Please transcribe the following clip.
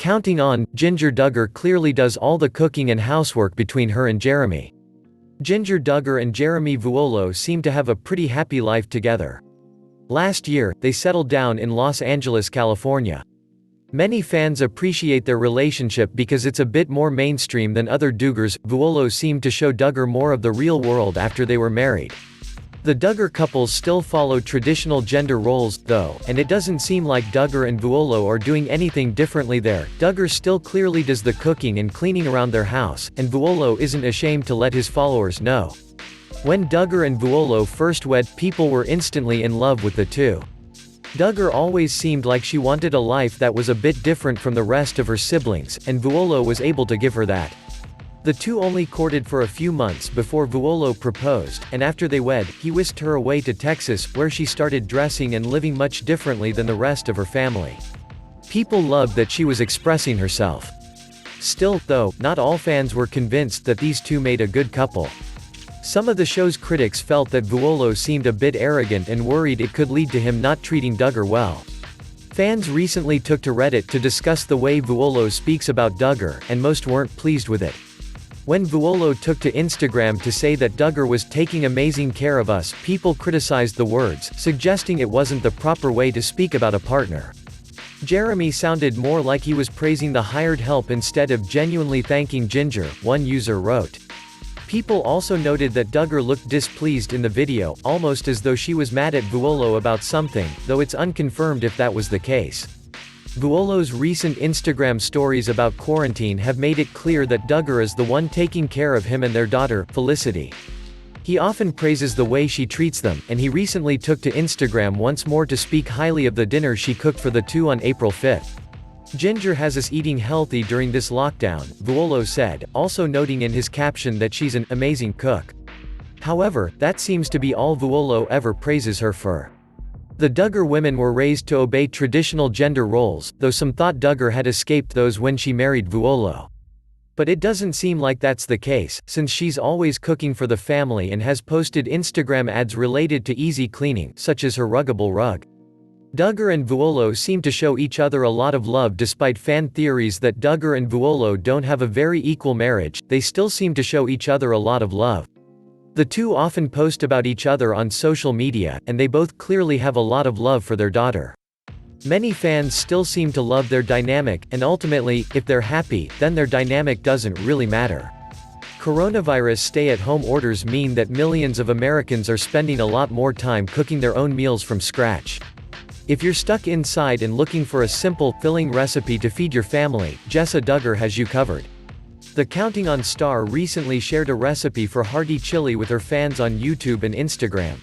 Counting on, Jinger Duggar clearly does all the cooking and housework between her and Jeremy. Jinger Duggar and Jeremy Vuolo seem to have a pretty happy life together. Last year, they settled down in Los Angeles, California. Many fans appreciate their relationship because it's a bit more mainstream than other Duggars. Vuolo seemed to show Duggar more of the real world after they were married. The Duggar couples still follow traditional gender roles, though, and it doesn't seem like Duggar and Vuolo are doing anything differently there. Duggar still clearly does the cooking and cleaning around their house, and Vuolo isn't ashamed to let his followers know. When Duggar and Vuolo first wed, people were instantly in love with the two. Duggar always seemed like she wanted a life that was a bit different from the rest of her siblings, and Vuolo was able to give her that. The two only courted for a few months before Vuolo proposed, and after they wed, he whisked her away to Texas, where she started dressing and living much differently than the rest of her family. People loved that she was expressing herself. Still, though, not all fans were convinced that these two made a good couple. Some of the show's critics felt that Vuolo seemed a bit arrogant and worried it could lead to him not treating Duggar well. Fans recently took to Reddit to discuss the way Vuolo speaks about Duggar, and most weren't pleased with it. When Vuolo took to Instagram to say that Duggar was taking amazing care of us, people criticized the words, suggesting it wasn't the proper way to speak about a partner. Jeremy sounded more like he was praising the hired help instead of genuinely thanking Jinger, one user wrote. People also noted that Duggar looked displeased in the video, almost as though she was mad at Vuolo about something, though it's unconfirmed if that was the case. Vuolo's recent Instagram stories about quarantine have made it clear that Duggar is the one taking care of him and their daughter, Felicity. He often praises the way she treats them, and he recently took to Instagram once more to speak highly of the dinner she cooked for the two on April 5. Jinger has us eating healthy during this lockdown, Vuolo said, also noting in his caption that she's an amazing cook. However, that seems to be all Vuolo ever praises her for. The Duggar women were raised to obey traditional gender roles, though some thought Duggar had escaped those when she married Vuolo. But it doesn't seem like that's the case, since she's always cooking for the family and has posted Instagram ads related to easy cleaning, such as her ruggable rug. Duggar and Vuolo seem to show each other a lot of love. Despite fan theories that Duggar and Vuolo don't have a very equal marriage, they still seem to show each other a lot of love. The two often post about each other on social media, and they both clearly have a lot of love for their daughter. Many fans still seem to love their dynamic, and ultimately, if they're happy, then their dynamic doesn't really matter. Coronavirus stay-at-home orders mean that millions of Americans are spending a lot more time cooking their own meals from scratch. If you're stuck inside and looking for a simple, filling recipe to feed your family, Jessa Duggar has you covered. The Counting On star recently shared a recipe for hearty chili with her fans on YouTube and Instagram.